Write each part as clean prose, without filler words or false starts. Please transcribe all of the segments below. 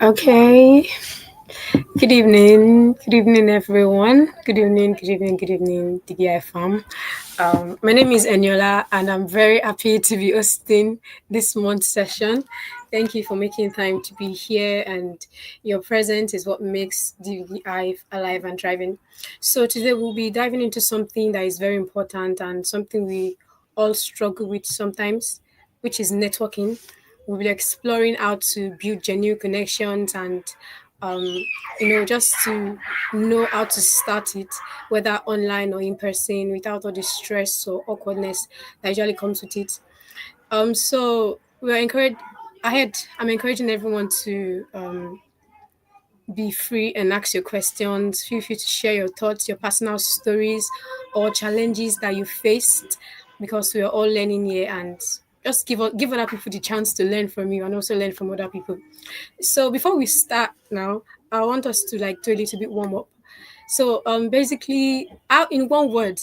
Okay. Good evening, everyone. Good evening, DigiHive fam. My name is Eniola, and I'm very happy to be hosting this month's session. Thank you for making time to be here, and your presence is what makes DigiHive alive and thriving. So today we'll be diving into something that is very important and something we all struggle with sometimes, which is networking. We'll be exploring how to build genuine connections and um, just to know how to start it, whether online or in person, without all the stress or awkwardness that usually comes with it. So we're encouraged. I'm encouraging everyone to be free and ask your questions. Feel free to share your thoughts, your personal stories, or challenges that you faced, because we are all learning here, and just give other people the chance to learn from you and also learn from other people. So before we start now, I want us to like do a little bit warm up. So basically, how in one word,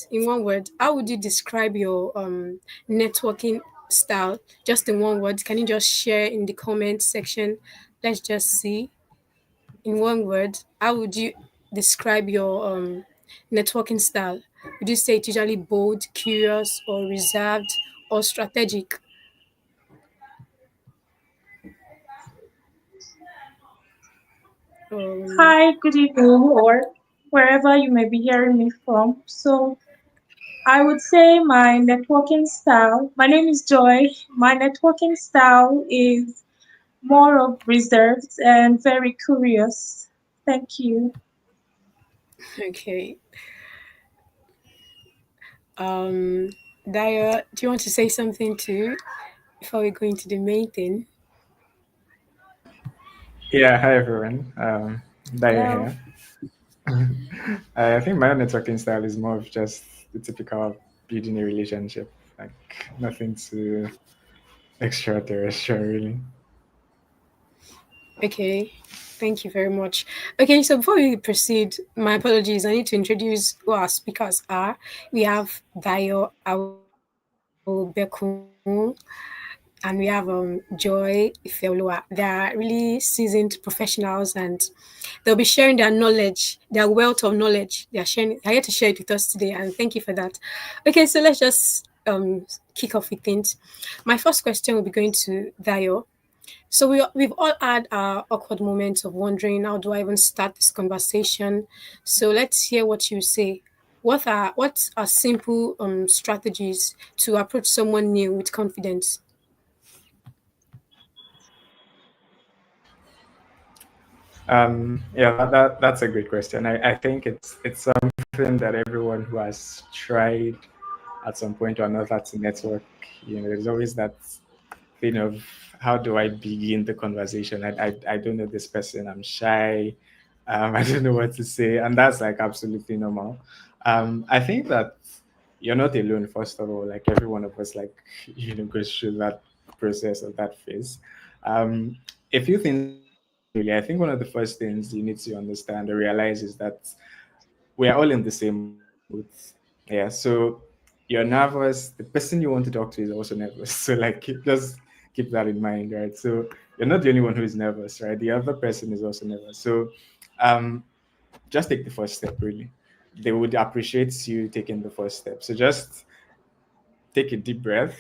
how would you describe your networking style? Just in one word, can you just share in the comment section? Let's just see. In one word, how would you describe your networking style? Would you say it's usually bold, curious, or reserved, or strategic? Um, Hi, good evening, or wherever you may be hearing me from. So, I would say my networking style, my name is Joy. My networking style is more of reserved and very curious. Thank you. okay. Um, Daya, do you want to say something too before we go into the main thing? Yeah, hi everyone. Daya Hello. here. I think my own networking style is more of just the typical building a relationship, like nothing too extraterrestrial, really. Okay, thank you very much. Okay, so before we proceed, my apologies. I need to introduce who our speakers are. We have Dayo Awobeku and we have Joy Ifeoluwa. They are really seasoned professionals and they'll be sharing their knowledge, their wealth of knowledge. They're here to share it with us today, and thank you for that. Okay, so let's just kick off with things. My first question will be going to Dayo. So we've all had our awkward moments of wondering, how do I even start this conversation? So let's hear what you say. What are simple strategies to approach someone new with confidence? Yeah, that's a great question. I think it's something that everyone who has tried at some point or another to network, there's always that thing of how do I begin the conversation? I don't know this person. I'm shy. I don't know what to say, and that's like absolutely normal. I think that you're not alone. First of all, like every one of us, like goes through that process or that phase. Um, a few things really. I think one of the first things you need to understand or realize is that we are all in the same boat. Yeah. So you're nervous. The person you want to talk to is also nervous. So like just keep that in mind, right? So you're not the only one who is nervous, right? The other person is also nervous. So um just take the first step really. They would appreciate you taking the first step. So just take a deep breath,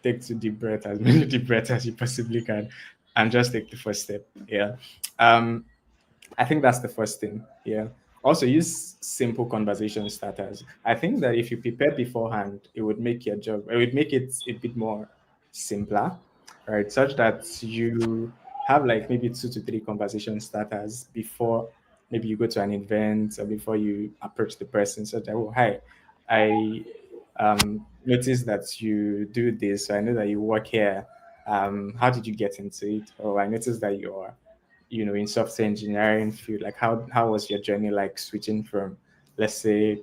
take two deep breaths, as many deep breaths as you possibly can, and just take the first step. Yeah. Um I think that's the first thing. Yeah. Also, use simple conversation starters. I think that if you prepare beforehand, it would make your job, it would make it a bit more simpler, right? Such that you have like maybe 2 to 3 conversation starters before maybe you go to an event or before you approach the person. So that, oh, hi, I noticed that you do this. So I know that you work here. How did you get into it? Or I noticed that you're in software engineering field. Like how was your journey like switching from, let's say,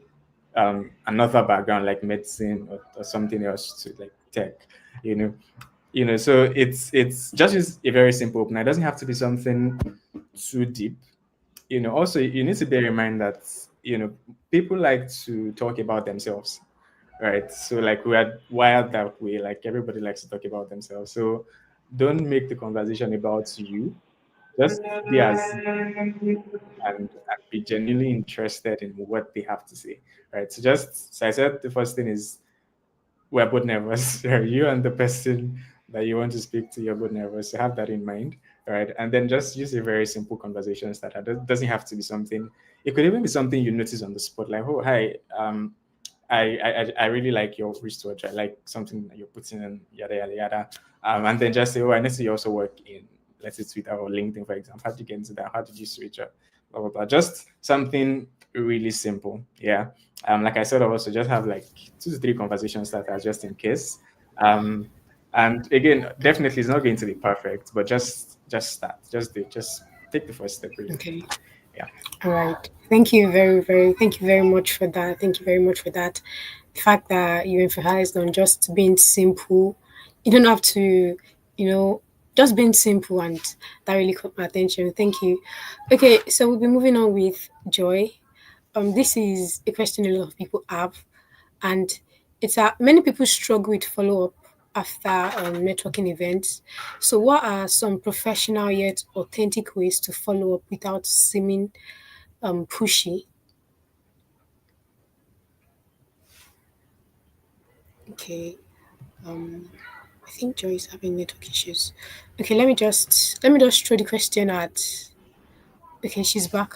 another background like medicine or something else to like tech, you know so it's just use a very simple opener. It doesn't have to be something too deep. Also you need to bear in mind that people like to talk about themselves, right? So like we are wired that way. Like everybody likes to talk about themselves. So don't make the conversation about you. just be as and be genuinely interested in what they have to say, right? So I said the first thing is we're both nervous. Right? You and the person that you want to speak to, you're both nervous. So have that in mind, right? And then just use a very simple conversation starter. It doesn't have to be something. It could even be something you notice on the spot, like, "Oh, hi, I really like your wristwatch. I like something that you're putting in, yada yada yada." And then just say, "Oh, I know you also work in, let's say, Twitter or LinkedIn, for example. How did you get into that? How did you switch up? Blah blah blah." Just something really simple. Yeah. Like I said, also just have like 2 to 3 conversations that are just in case. Um, and again, definitely it's not going to be perfect, but just start, just take the first step, really. Okay. Yeah. All right. Thank you very much for that. Thank you very much for that. The fact that you emphasized on just being simple. You don't have to, you know, just being simple, and that really caught my attention. Thank you. Okay, so we'll be moving on with Joy. This is a question a lot of people have, and it's that many people struggle with follow up after networking events. So, what are some professional yet authentic ways to follow up without seeming pushy? Okay, um, I think Joy is having network issues. Okay, let me just throw the question at. Okay, she's back.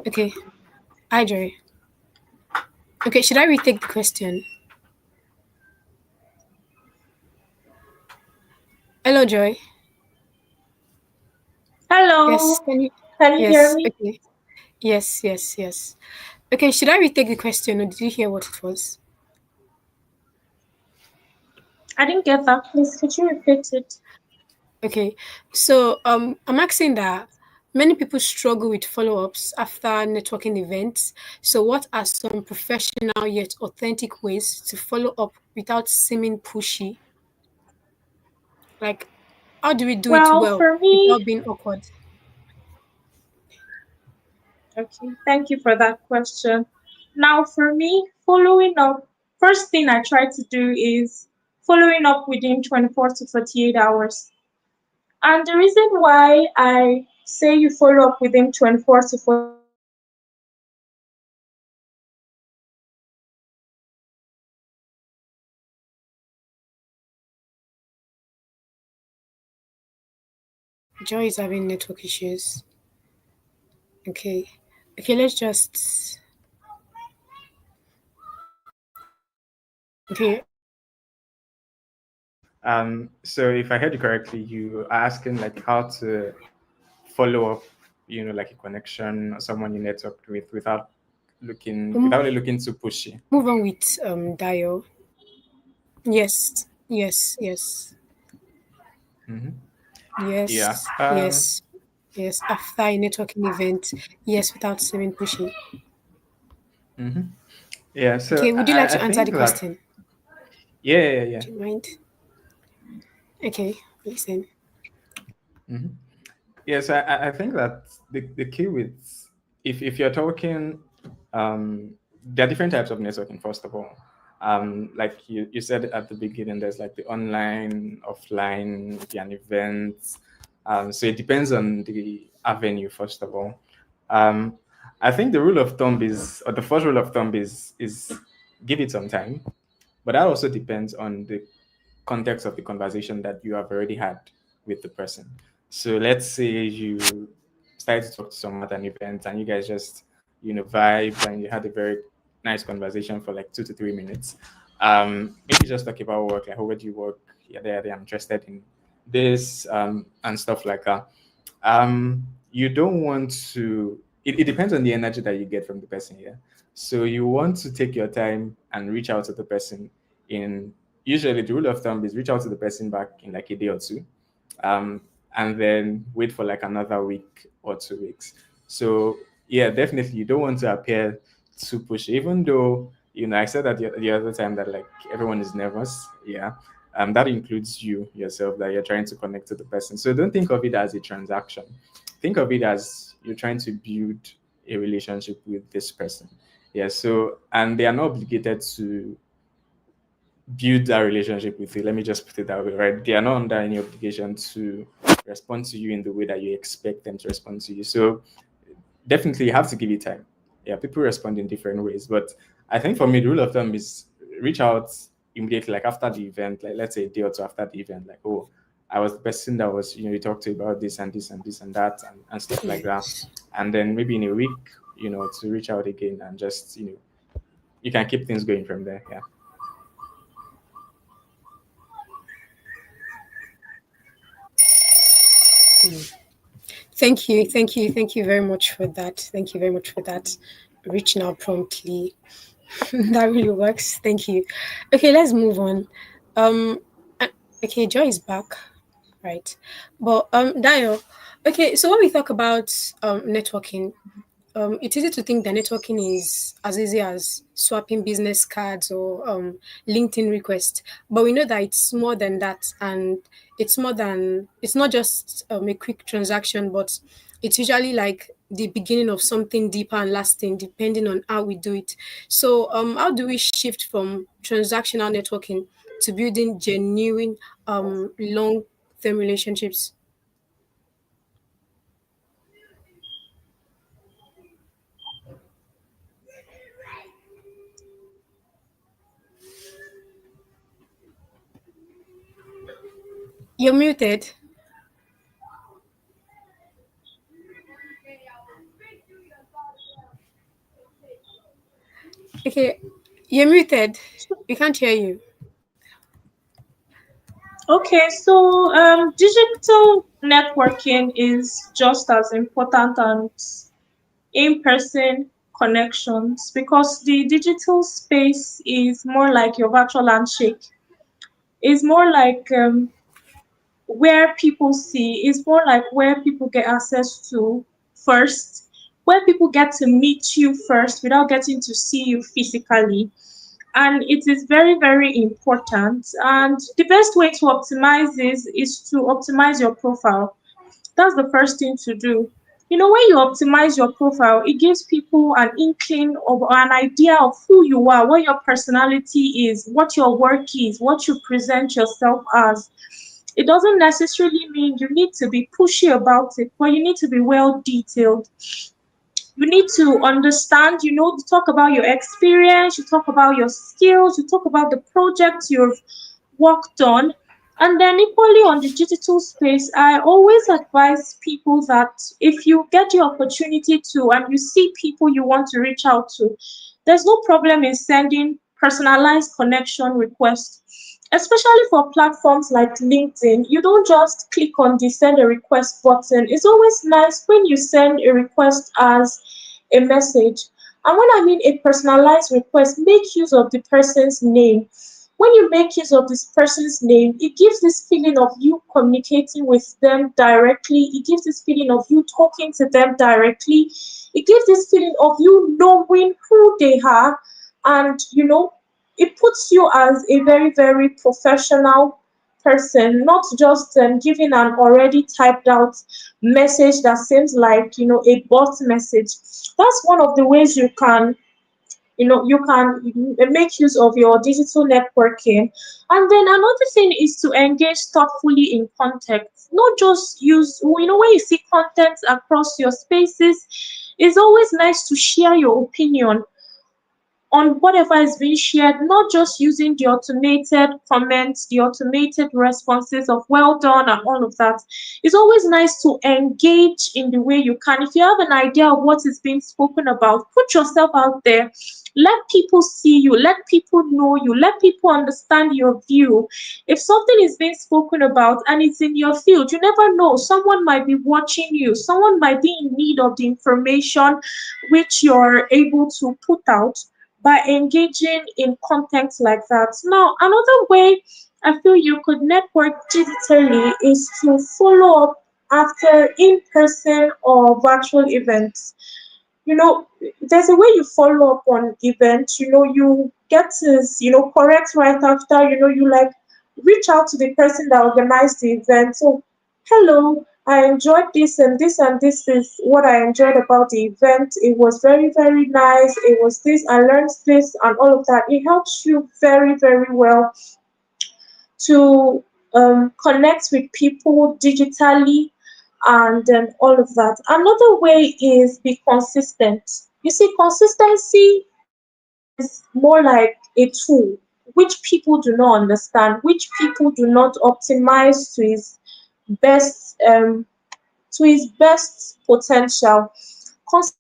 Okay, hi Joy. Okay, should I retake the question? Hello, Joy. Yes, Hello, can you? can you hear Yes. me? Okay. Yes. Yes. Yes. Okay, should I retake the question, or did you hear what it was? I didn't get that. Please, could you repeat it? Okay, so I'm asking that many people struggle with follow ups after networking events. So, what are some professional yet authentic ways to follow up without seeming pushy? Like, how do we do it Well, well for me, without being awkward? okay, thank you for that question. Now, for me, following up, first thing I try to do is following up within 24 to 48 hours. And the reason why I say you follow up within 24 to 48 hours is because most times Joy is having network issues. Okay, okay, let's just. Okay, So if I heard you correctly, you are asking like how to follow up, like a connection or someone you networked with we'll without really looking too pushy. move on with Dio. Yes, yes, yes, Hmm. Yeah. yes, yes, yes. After a networking event, yes, without seeming pushy. Hmm. Yeah. So Okay, would you like I to answer think the that, question? yeah, yeah, yeah. Do you mind? Okay, listen. Hmm. Yes, I think that the key with, if you're talking, there are different types of networking. First of all, like you said at the beginning, there's like the online, offline, and events. So it depends on the avenue. First of all, um, I think the rule of thumb is, or the first rule of thumb is give it some time, but that also depends on the context of the conversation that you have already had with the person. So let's say you started to talk to someone at an event and you guys just, vibe and you had a very nice conversation for like 2 to 3 minutes. Maybe just talk about work, like, "Oh, where do you work? Yeah, I'm interested in this," and stuff like that. You don't want to, it depends on the energy that you get from the person here. So you want to take your time and reach out to the person in, usually the rule of thumb is reach out to the person back in like a day or two, um, and then wait for like another week or 2 weeks. So yeah, definitely you don't want to appear too pushy, even though, I said that the other time that like everyone is nervous. Yeah. That includes you yourself, that you're trying to connect to the person. So don't think of it as a transaction. Think of it as you're trying to build a relationship with this person. Yeah. So, and they are not obligated to build that relationship with you. Let me just put it that way, right? They are not under any obligation to respond to you in the way that you expect them to respond to you. So definitely you have to give it time. Yeah, people respond in different ways, but I think for me the rule of thumb is reach out immediately, like after the event, like let's say a day or two after the event, like, oh, I was the person that was, you talked to about this and this and this and that and stuff like that. Yes. And then maybe in a week, to reach out again and just, you can keep things going from there. Yeah. Thank you, thank you, thank you very much for that. Thank you very much for that. Reaching out promptly. That really works. Thank you. Okay, let's move on. Um, uh, okay, Joy is back, right? But Dio. Okay, so when we talk about networking, it's easy to think that networking is as easy as swapping business cards or LinkedIn requests, but we know that it's more than that, and it's not just a quick transaction, but it's usually like the beginning of something deeper and lasting, depending on how we do it. So, how do we shift from transactional networking to building genuine, long-term relationships? You're muted. Okay, you're muted. We can't hear you. Okay, so digital networking is just as important as in-person connections because the digital space is more like your virtual handshake. It's more like where people see, it's more like where people get access to first, where people get to meet you first without getting to see you physically. And it is very, very important. And the best way to optimize this is to optimize your profile. That's the first thing to do. When you optimize your profile, it gives people an inkling of an idea of who you are, what your personality is, what your work is, what you present yourself as. It doesn't necessarily mean you need to be pushy about it, but you need to be well detailed. You need to understand, to talk about your experience, you talk about your skills, you talk about the projects you've worked on. And then, equally on the digital space, I always advise people that if you get the opportunity to and you see people you want to reach out to, there's no problem in sending personalized connection requests. Especially for platforms like LinkedIn, you don't just click on the send a request button. It's always nice when you send a request as a message. And when I mean a personalized request, make use of the person's name. When you make use of this person's name, it gives this feeling of you communicating with them directly. It gives this feeling of you talking to them directly. It gives this feeling of you knowing who they are. And, it puts you as a very, very professional person, not just giving an already typed out message that seems like, a bot message. That's one of the ways you can make use of your digital networking. And then another thing is to engage thoughtfully in content, not just use, when you see content across your spaces, it's always nice to share your opinion on whatever is being shared, not just using the automated comments, the automated responses of well done and all of that. It's always nice to engage in the way you can. If you have an idea of what is being spoken about, put yourself out there. Let people see you, let people know you, let people understand your view. If something is being spoken about and it's in your field, you never know. Someone might be watching you, someone might be in need of the information which you're able to put out by engaging in content like that. Now, another way I feel you could network digitally is to follow up after in person or virtual events. There's a way you follow up on events. You get to correct right after. You like reach out to the person that organized the event. So, hello, I enjoyed this, and this and this is what I enjoyed about the event. It was very, very nice. It was this, I learned this and all of that. It helps you very, very well to connect with people digitally, and all of that. Another way is be consistent. You see, consistency is more like a tool which people do not understand, which people do not optimize best um, to his best potential. Consistency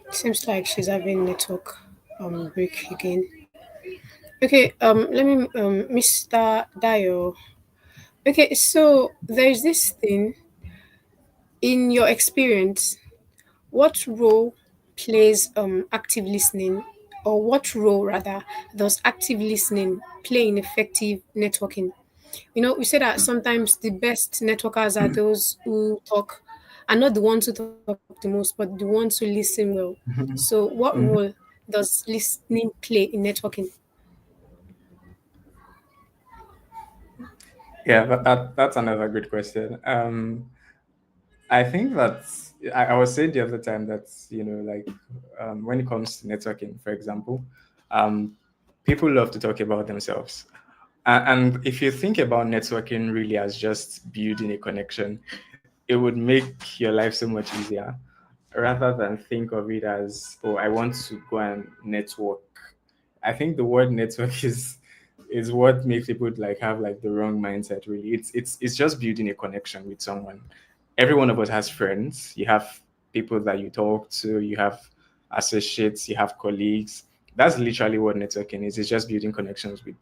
is Seems like she's having network break again. Okay, let me Mr. Dio. Okay, so there's this thing in your experience. What role plays active listening, or what role rather does active listening play in effective networking? We say that sometimes the best networkers are those who talk, and not the ones who talk the most, but the ones who listen well. So, what role Mhm. does listening play in networking? Yeah, that's another good question. I think that I was saying the other time that like when it comes to networking, for example, um, people love to talk about themselves. And if you think about networking really as just building a connection, it would make your life so much easier rather than think of it as, oh, I want to go and network. I think the word network is what makes people like have like the wrong mindset really. It's just building a connection with someone. Every one of us has friends. You have people that you talk to, you have associates, you have colleagues. That's literally what networking is. It's just building connections with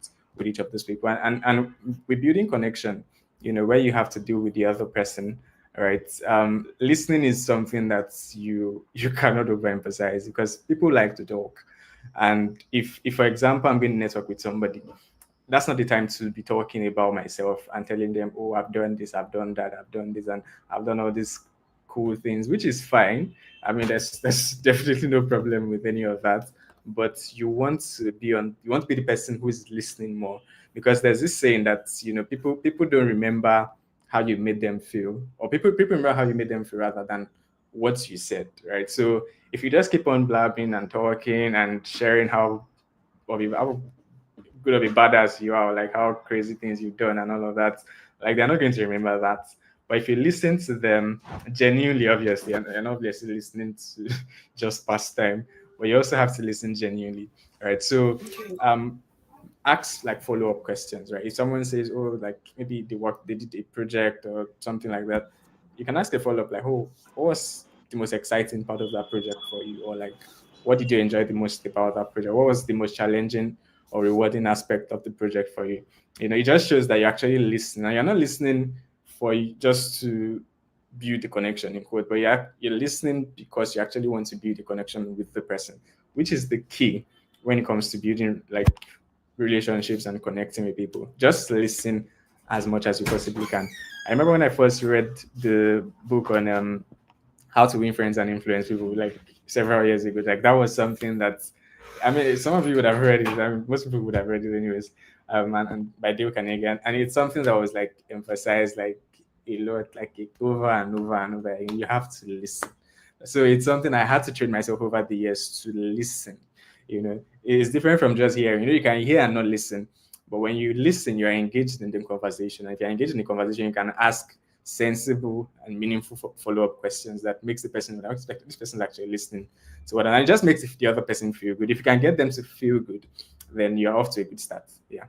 each of those people. And with building connection, where you have to deal with the other person, right? Listening is something that you cannot overemphasize because people like to talk. And if for example I'm being network with somebody, that's not the time to be talking about myself and telling them, oh, I've done this, I've done that, I've done this, and I've done all these cool things, which is fine. I mean, there's definitely no problem with any of that. But you want to be the person who is listening more, because there's this saying that people don't remember how you made them feel, or people remember how you made them feel rather than what you said, right? So if you just keep on blabbing and talking and sharing how good of a badass you are, like how crazy things you've done and all of that, like they're not going to remember that. But if you listen to them genuinely, obviously, and obviously listening to just pastime, but you also have to listen genuinely, right? So Okay. um, ask like follow-up questions, right? If someone says, oh, like maybe they did a project or something like that, you can ask a follow-up like, oh, what was the most exciting part of that project for you? Or like, what did you enjoy the most about that project? What was the most challenging or rewarding aspect of the project for you? It just shows that you actually listen, and you're not listening for just to build the connection in quote, but you're listening because you actually want to build the connection with the person, which is the key when it comes to building like relationships and connecting with people. Just listen as much as you possibly can. I remember when I first read the book on how to win friends and influence people like several years ago. Like that was something that, I mean, some of you would have read it. I mean, most people would have read it anyways. And by Dale Carnegie, and it's something that was like emphasized like a lot, like over and over and over. And you have to listen. So it's something I had to train myself over the years to listen. It's different from just hearing. You can hear and not listen, but when you listen, you're engaged in the conversation. And if you're engaged in the conversation, you can ask sensible and meaningful follow-up questions that makes the person, I expect this person is actually listening to what, and it just makes the other person feel good. If you can get them to feel good, then you're off to a good start. Yeah.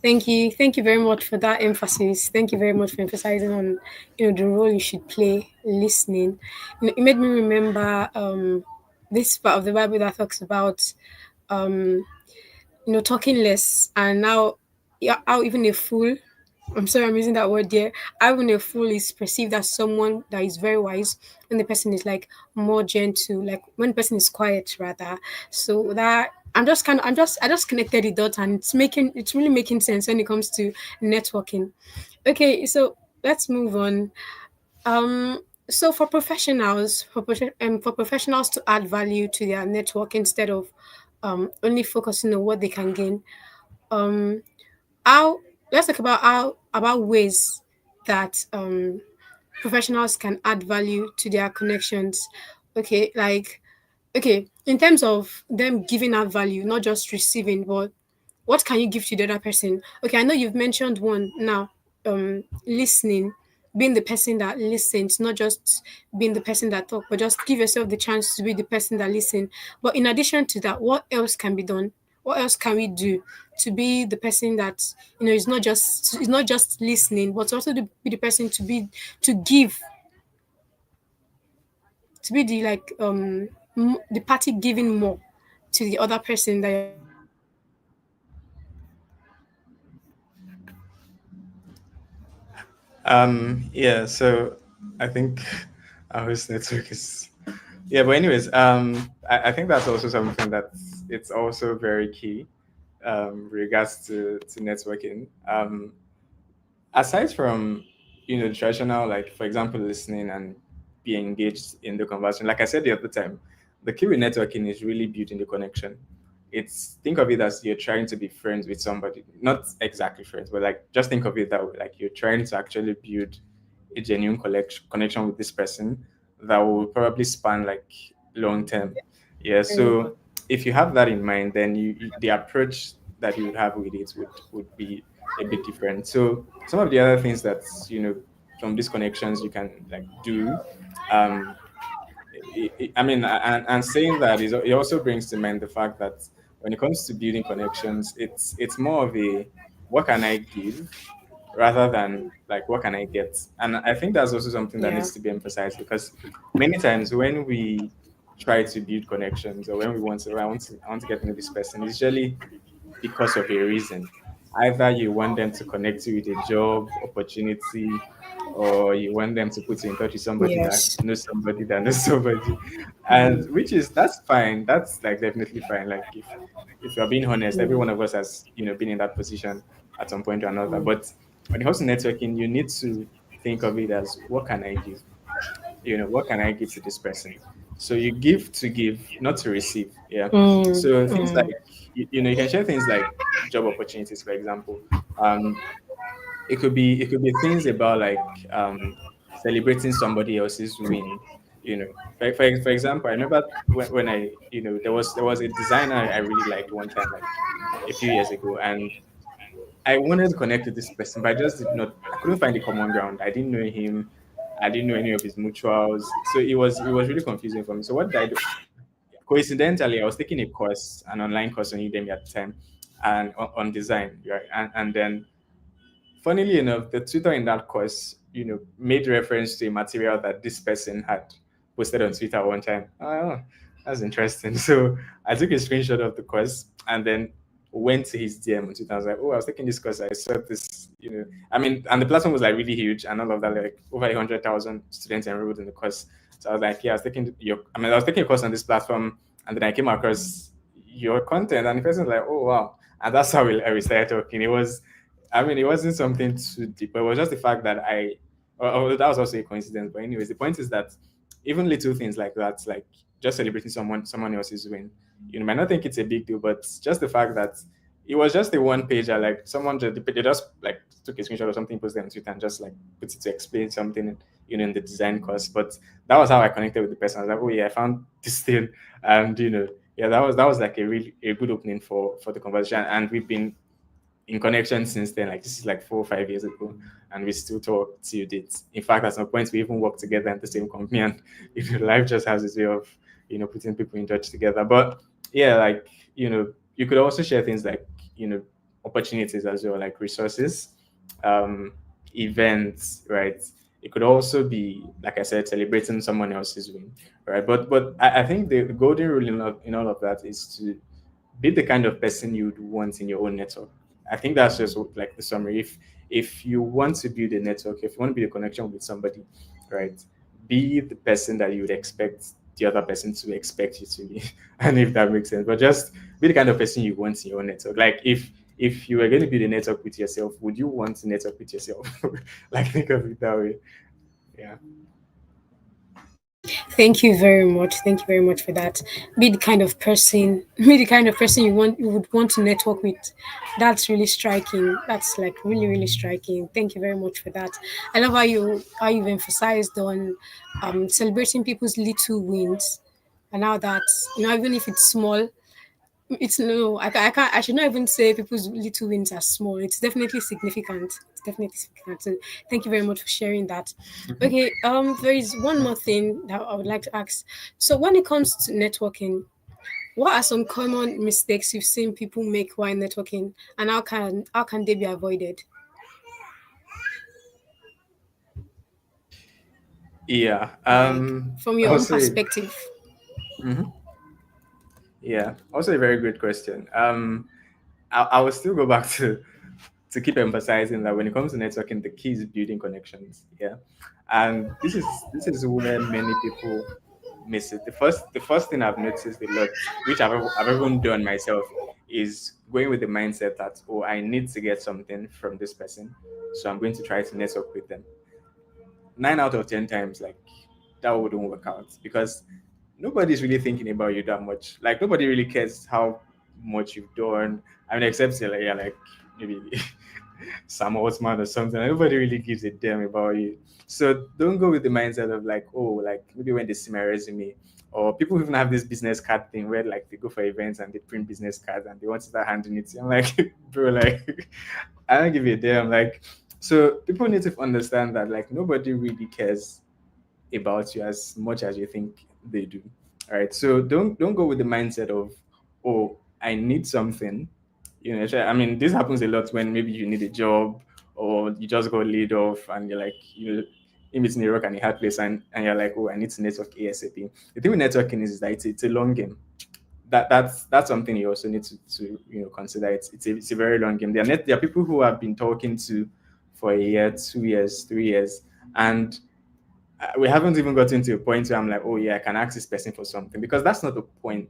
Thank you. Thank you very much for that emphasis. Thank you very much for emphasizing on the role you should play listening. It made me remember this part of the Bible that talks about um talking less, and now, yeah, how even a fool, I'm sorry I'm using that word there, how even a fool is perceived as someone that is very wise when the person is like more gentle, like when the person is quiet rather. So that I just connected the dot, and it's really making sense when it comes to networking. Okay, so let's move on. So for professionals to add value to their network instead of only focusing on what they can gain, um, how let's talk about how about ways that professionals can add value to their connections. Okay, like okay, in terms of them giving out value, not just receiving, but what can you give to the other person? Okay, I know you've mentioned one now, listening, being the person that listens, not just being the person that talk, but just give yourself the chance to be the person that listen. But in addition to that, what else can be done? What else can we do to be the person that is not just listening, but also to be the person to give, to be the like the party giving more to the other person that you're trying to connect with. Yeah, so I think our host network is yeah, but anyways, I think that's also something that it's also very key regards to networking. Aside from the traditional, like for example listening and being engaged in the conversation, like I said the other time, the key with networking is really building the connection. It's think of it as you're trying to be friends with somebody, not exactly friends, but like just think of it that way, like you're trying to actually build a genuine connection with this person that will probably span like long term. Yeah, Very so if you have that in mind, then the approach that you would have with it would be a bit different. So some of the other things that from these connections you can like do, um, I mean, and saying that is it also brings to mind the fact that when it comes to building connections, it's more of a what can I give rather than like what can I get, and I think that's also something that yeah. needs to be emphasized because many times when we try to build connections or when we want to I want to get to know this person, it's usually because of a reason. Either you want them to connect you with a job opportunity, or you want them to put you in touch with Yes. somebody that knows somebody, and which is that's fine. That's like definitely fine. Like if you're being honest, every one of us has been in that position at some point or another. But when it comes to networking, you need to think of it as what can I give? What can I give to this person? So you give to give, not to receive. Yeah. Mm, So things like mm. you can share things like job opportunities, for example. Um, it could be things about like celebrating somebody else's win. For example, I remember when I there was a designer I really liked one time, like a few years ago, and I wanted to connect with this person, but I just did not. I couldn't find the common ground. I didn't know him. I didn't know any of his mutuals, so it was really confusing for me. So what did I do? Coincidentally, I was taking a course, an online course on Udemy at the time, and on design, right? And then funnily enough, the tutor in that course, made reference to a material that this person had posted on Twitter one time. Oh, that's interesting. So I took a screenshot of the course and then went to his DM on Twitter. I was like, oh, I was taking this course. I saw this, I mean, and the platform was like really huge and all of that, like over 100,000 students enrolled in the course. So I was like, yeah, I was taking a course on this platform and then I came across your content and the person was like, oh, wow. And that's how we started talking. It wasn't something too deep, but it was just the fact that that was also a coincidence. But anyways, the point is that even little things like that, like just celebrating someone else's win, might not think it's a big deal, but just the fact that it was just a one pager, like someone they just like took a screenshot or something, posted on Twitter, and just like put it to explain something, in the design course. But that was how I connected with the person. I was like, oh yeah, I found this thing, and yeah, that was like a good opening for the conversation, and we've been in connection since then. Like this is like 4 or 5 years ago, and we still talk till date. In fact, at some point we even work together in the same company, and life just has its way of putting people in touch together. But yeah, like you could also share things like opportunities as well, like resources, um, events, right? It could also be, like I said, celebrating someone else's win, right? But I think the golden rule in all of that is to be the kind of person you'd want in your own network. I think that's just like the summary. If you want to build a network, if you want to build a connection with somebody, right, be the person that you would expect the other person to expect you to be, and if that makes sense. But just be the kind of person you want in your own network. Like if you were going to build a network with yourself, would you want to network with yourself? Like think of it that way. Yeah. Thank you very much. Thank you very much for that. Be the kind of person, be the kind of person you would want to network with. That's really striking. That's like really, really striking. Thank you very much for that. I love how you've emphasized on celebrating people's little wins, and how that, even if it's small, it's no, I can't, I should not even say people's little wins are small. It's definitely significant. It's definitely significant. So thank you very much for sharing that. Okay, there is one more thing that I would like to ask. So when it comes to networking, what are some common mistakes you've seen people make while networking, and how can they be avoided? Yeah. Like from your own Also, perspective. mhm. Yeah. Also a very good question. I will still go back to keep emphasizing that when it comes to networking, the key is building connections. Yeah, and this is where many people miss it. The first thing I've noticed a lot, which I've even done myself, is going with the mindset that, oh, I need to get something from this person, so I'm going to try to network with them. 9 out of 10 times, like, that wouldn't work out because nobody's really thinking about you that much. Like, nobody really cares how much you've done. I mean, except say, like, yeah, like maybe Sam Osman or something. Nobody really gives a damn about you. So don't go with the mindset of like, oh, like maybe when they see my resume, or people even have this business card thing where like they go for events and they print business cards and they want to start handing it to you. I'm like, bro, like I don't give a damn. Like, so people need to understand that like nobody really cares about you as much as you think they do. All right. So don't go with the mindset of, oh, I need something. I mean, this happens a lot when maybe you need a job or you just got laid off and you're like, in between a rock and a hard place, and you're like, oh, I need to network ASAP. The thing with networking is that it's a long game. That's something you also need to consider. It's a very long game. There are people who have been talking to for a year, 2 years, 3 years, and we haven't even gotten to a point where I'm like, oh yeah, I can ask this person for something, because that's not the point.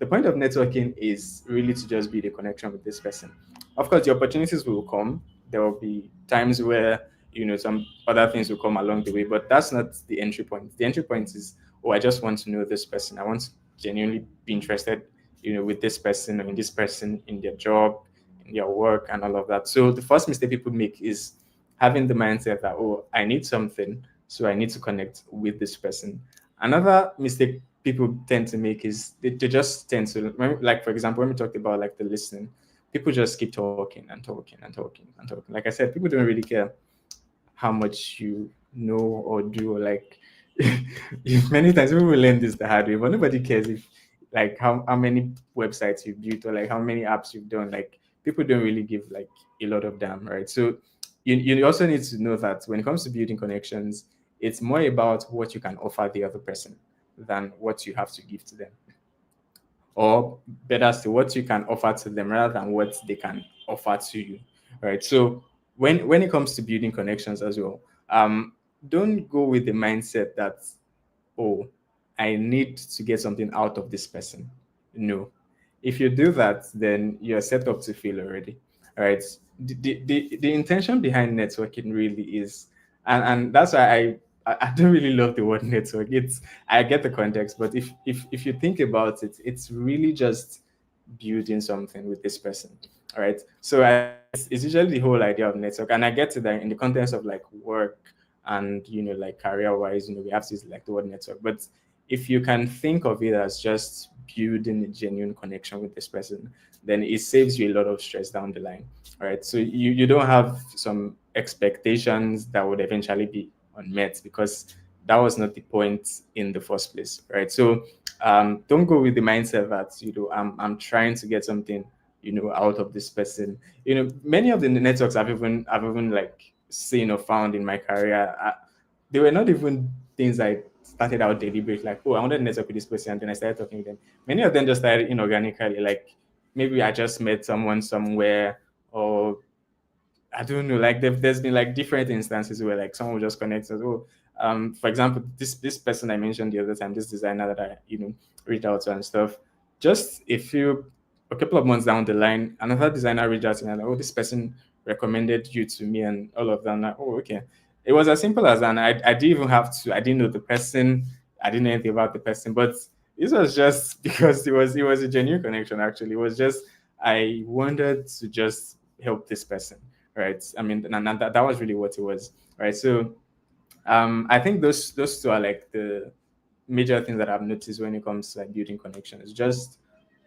The point of networking is really to just build a connection with this person. Of course, the opportunities will come. There will be times where some other things will come along the way, but that's not the entry point. The entry point is, oh, I just want to know this person. I want to genuinely be interested, with this person or in this person, in their job, in their work, and all of that. So the first mistake people make is having the mindset that, oh, I need something, so I need to connect with this person. Another mistake people tend to make is they just tend to, like, for example, when we talked about like the listening, people just keep talking and talking and talking and talking. Like I said, people don't really care how much you know or do, or like if many times people will learn this the hard way, but nobody cares if like how many websites you've built or like how many apps you've done. Like, people don't really give like a lot of damn, right? So you also need to know that when it comes to building connections, it's more about what you can offer the other person than what you have to give to them, or better still, what you can offer to them rather than what they can offer to you. Right. So when it comes to building connections as well, don't go with the mindset that, oh, I need to get something out of this person. No. If you do that, then you're set up to fail already. All right. The intention behind networking really is, and that's why I don't really love the word network. I get the context, but if you think about it, it's really just building something with this person. All right. So it's usually the whole idea of network, and I get to that in the context of like work and like career wise. We have to use like the word network, but if you can think of it as just building a genuine connection with this person, then it saves you a lot of stress down the line. All right. So you don't have some expectations that would eventually be unmet, because that was not the point in the first place. Right. So don't go with the mindset that I'm trying to get something out of this person. Many of the networks I've even like seen or found in my career, they were not even things I started out deliberate, like, oh, I wanted to network with this person, and then I started talking with them. Many of them just started inorganically, like maybe I just met someone somewhere, or I don't know. Like, there's been like different instances where like someone will just connect us. Oh, for example, this person I mentioned the other time, this designer that I reached out to and stuff. Just a couple of months down the line, another designer reached out to me and, oh, this person recommended you to me and all of that. And like, oh, okay. It was as simple as that. And I didn't even have to. I didn't know the person. I didn't know anything about the person, but this was just because it was a genuine connection. Actually, it was just I wanted to just help this person, right? I mean, and that was really what it was, right? So I think those two are like the major things that I've noticed when it comes to like building connections. Just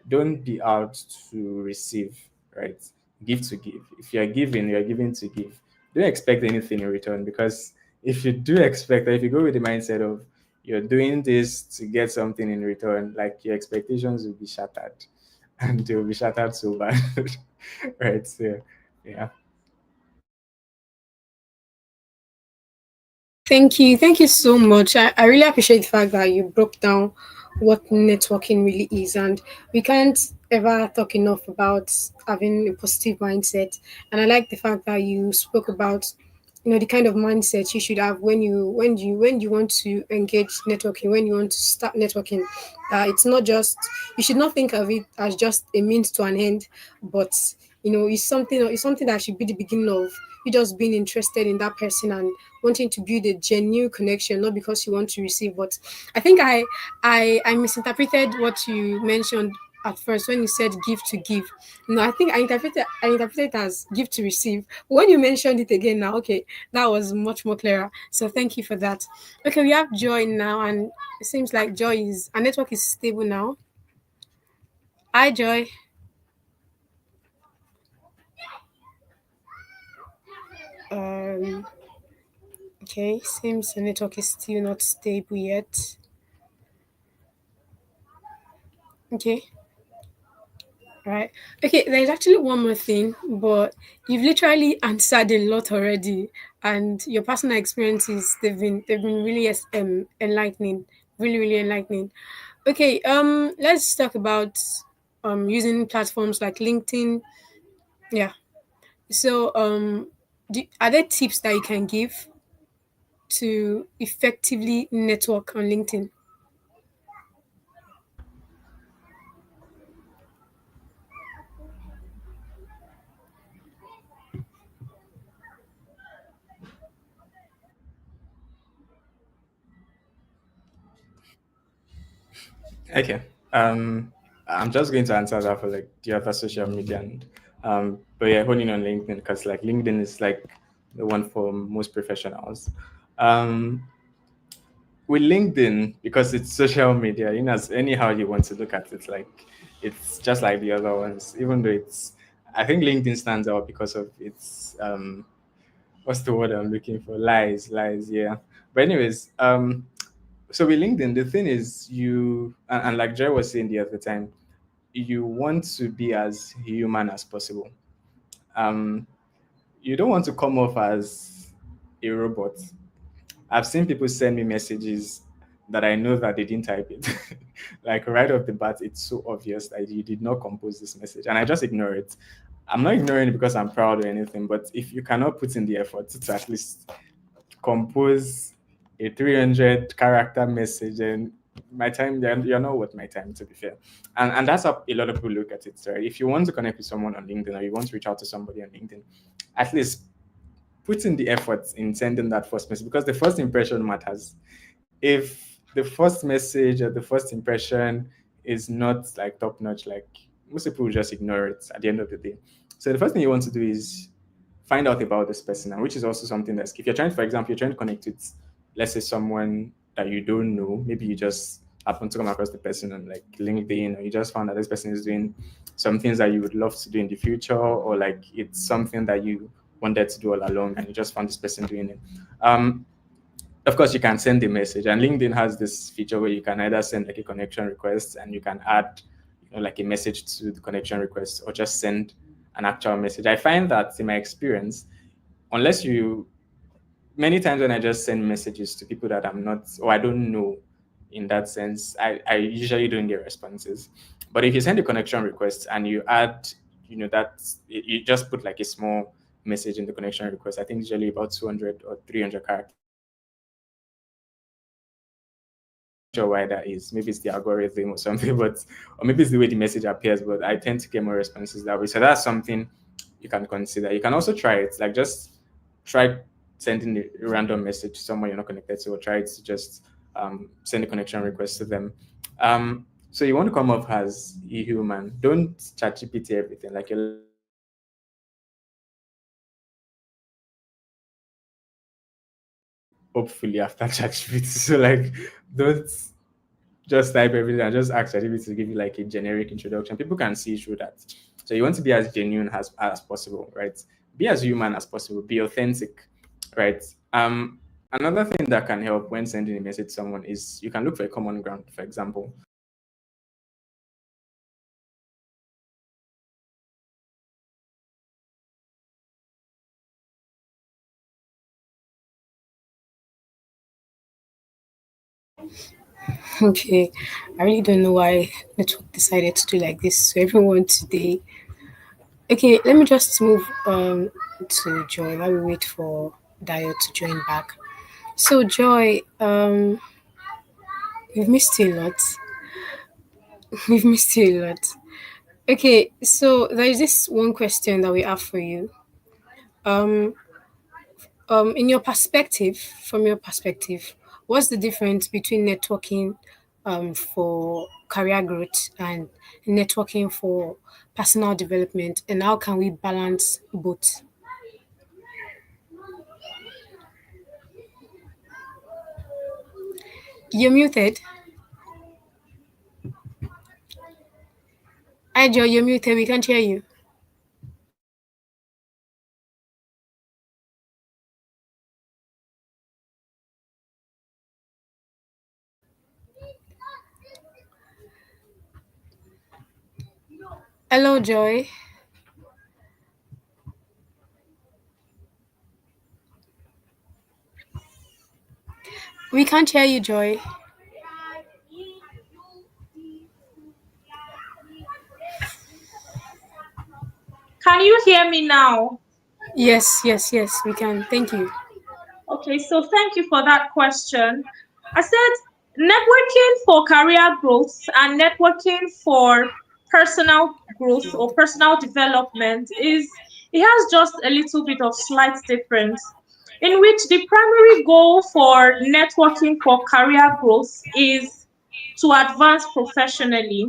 don't be out to receive, right? Give to give. If you're giving, you're giving to give. Don't expect anything in return, because if you do expect, if you go with the mindset of you're doing this to get something in return, like your expectations will be shattered, and they will be shattered so bad, right? So, yeah. Thank you. Thank you so much. I really appreciate the fact that you broke down what networking really is. And we can't ever talk enough about having a positive mindset. And I like the fact that you spoke about, the kind of mindset you should have when you want to engage networking, when you want to start networking. It's not just, you should not think of it as just a means to an end, but it's something that should be the beginning of you just being interested in that person and wanting to build a genuine connection, not because you want to receive. But I think I misinterpreted what you mentioned at first when you said give to give. No, I think I interpreted it as give to receive. When you mentioned it again now, okay, that was much more clearer. So thank you for that. Okay, we have Joy now, and it seems like Joy is our network is stable now. Hi, Joy. Um, okay, seems the network is still not stable yet. Okay, right. Okay, there's actually one more thing, but you've literally answered a lot already, and your personal experiences they've been really enlightening, really really enlightening. Okay, let's talk about using platforms like LinkedIn. Yeah. So are there tips that you can give to effectively network on LinkedIn? Okay. Um, I'm just going to answer that for like the other social media, and but yeah, honing on LinkedIn, because like LinkedIn is like the one for most professionals. Um, with LinkedIn, because it's social media, as anyhow you want to look at it, like it's just like the other ones. Even though I think LinkedIn stands out because of its what's the word I'm looking for? Lies, yeah. But anyways, so with LinkedIn, the thing is and like Jerry was saying the other time, you want to be as human as possible. Um, you don't want to come off as a robot. I've seen people send me messages that I know that they didn't type it. Like right off the bat, it's so obvious that you did not compose this message, and I just ignore it. I'm not ignoring it because I'm proud or anything, but if you cannot put in the effort to at least compose a 300 character message, and my time, you're not worth my time, to be fair. And that's how a lot of people look at it, right? If you want to connect with someone on LinkedIn, or you want to reach out to somebody on LinkedIn, at least put in the effort in sending that first message, because the first impression matters. If the first message or the first impression is not like top notch, like most people will just ignore it at the end of the day. So the first thing you want to do is find out about this person, and which is also something that's, if you're trying, for example, you're trying to connect with, let's say, someone that you don't know, maybe you just happen to come across the person on like LinkedIn, or you just found that this person is doing some things that you would love to do in the future, or like it's something that you wanted to do all along and you just found this person doing it. Of course, you can send a message, and LinkedIn has this feature where you can either send like a connection request, and you can add, like a message to the connection request, or just send an actual message. I find that in my experience, unless you, many times when I just send messages to people that I'm not, or I don't know, in that sense, I usually don't get responses. But if you send a connection request and you add, that you just put like a small message in the connection request, I think usually about 200 or 300 characters. Sure why that is. Maybe it's the algorithm or something, but or maybe it's the way the message appears. But I tend to get more responses that way. So that's something you can consider. You can also try it, like just try sending a random message to someone you're not connected to, or try to just send a connection request to them. So you want to come off as a human. Don't chat GPT everything. Like, your life is not going to be hopefully after ChatGPT. So like, don't just type everything and just ask ChatGPT to give you like a generic introduction. People can see through that. So you want to be as genuine as possible, right? Be as human as possible. Be authentic, right? Another thing that can help when sending a message to someone is you can look for a common ground. For example, Okay, I really don't know why network decided to do like this. So everyone today. Okay, let me just move to Joy while we wait for Dio to join back. So Joy, we've missed you a lot. We've missed you a lot. Okay, so there is this one question that we have for you. Um, in your perspective, from your perspective, what's the difference between networking for career growth and networking for personal development, and how can we balance both? You're muted. Hi, Joy, you're muted. We can't hear you. Hello, Joy. We can't hear you, Joy. Can you hear me now? Yes, yes, yes, we can. Thank you. Okay, so thank you for that question. I said networking for career growth and networking for personal growth or personal development is it has just a little bit of slight difference in which the primary goal for networking for career growth is to advance professionally.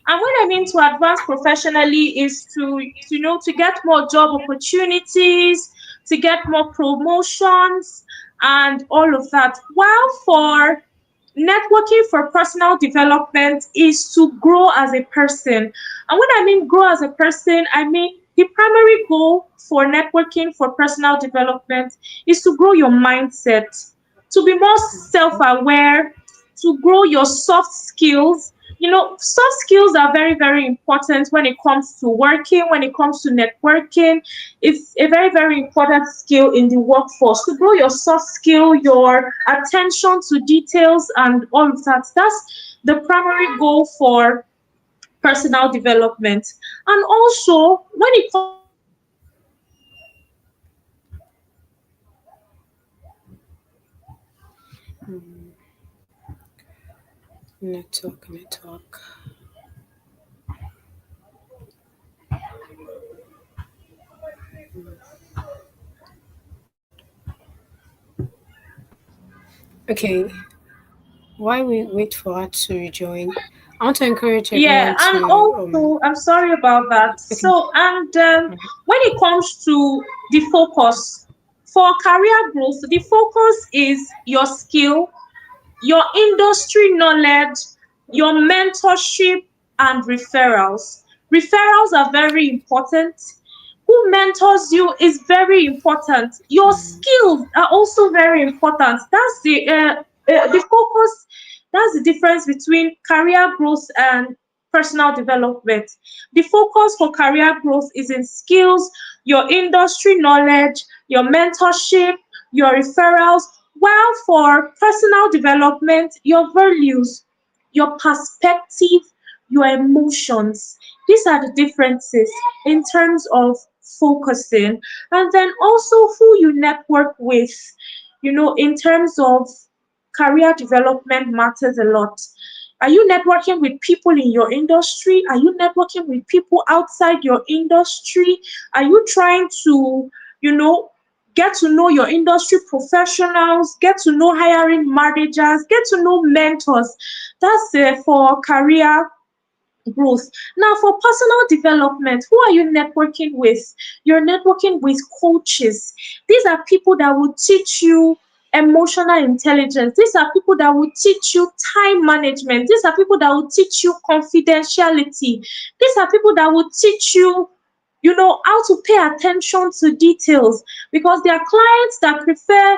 And what I mean to advance professionally is to, to get more job opportunities, to get more promotions, and all of that. While for networking for personal development is to grow as a person. And when I mean grow as a person, I mean the primary goal for networking for personal development is to grow your mindset, to be more self aware, to grow your soft skills. Soft skills are very, very important when it comes to working, when it comes to networking. It's a very, very important skill in the workforce to grow your soft skill, your attention to details, and all of that. That's the primary goal for personal development. And also, when it comes to networking for personal development, Network. Okay, while we wait for her to rejoin, I want to encourage yeah, everyone and to also, I'm sorry about that. okay. So, and when it comes to the focus for career growth, the focus is your skill, your industry knowledge, your mentorship, and referrals. Referrals are very important. Who mentors you is very important. Your skills are also very important. That's the focus. That's the difference between career growth and personal development. The focus for career growth is in skills, your industry knowledge, your mentorship, your referrals, while for personal development, your values, your perspective, your emotions. These are the differences in terms of focusing. And then also who you network with, in terms of career development matters a lot. Are you networking with people in your industry? Are you networking with people outside your industry? Are you trying to, you know, get to know your industry professionals, get to know hiring managers, get to know mentors. That's for career growth. Now, for personal development, who are you networking with? You're networking with coaches. These are people that will teach you emotional intelligence. These are people that will teach you time management. These are people that will teach you confidentiality. These are people that will teach you, how to pay attention to details, because there are clients that prefer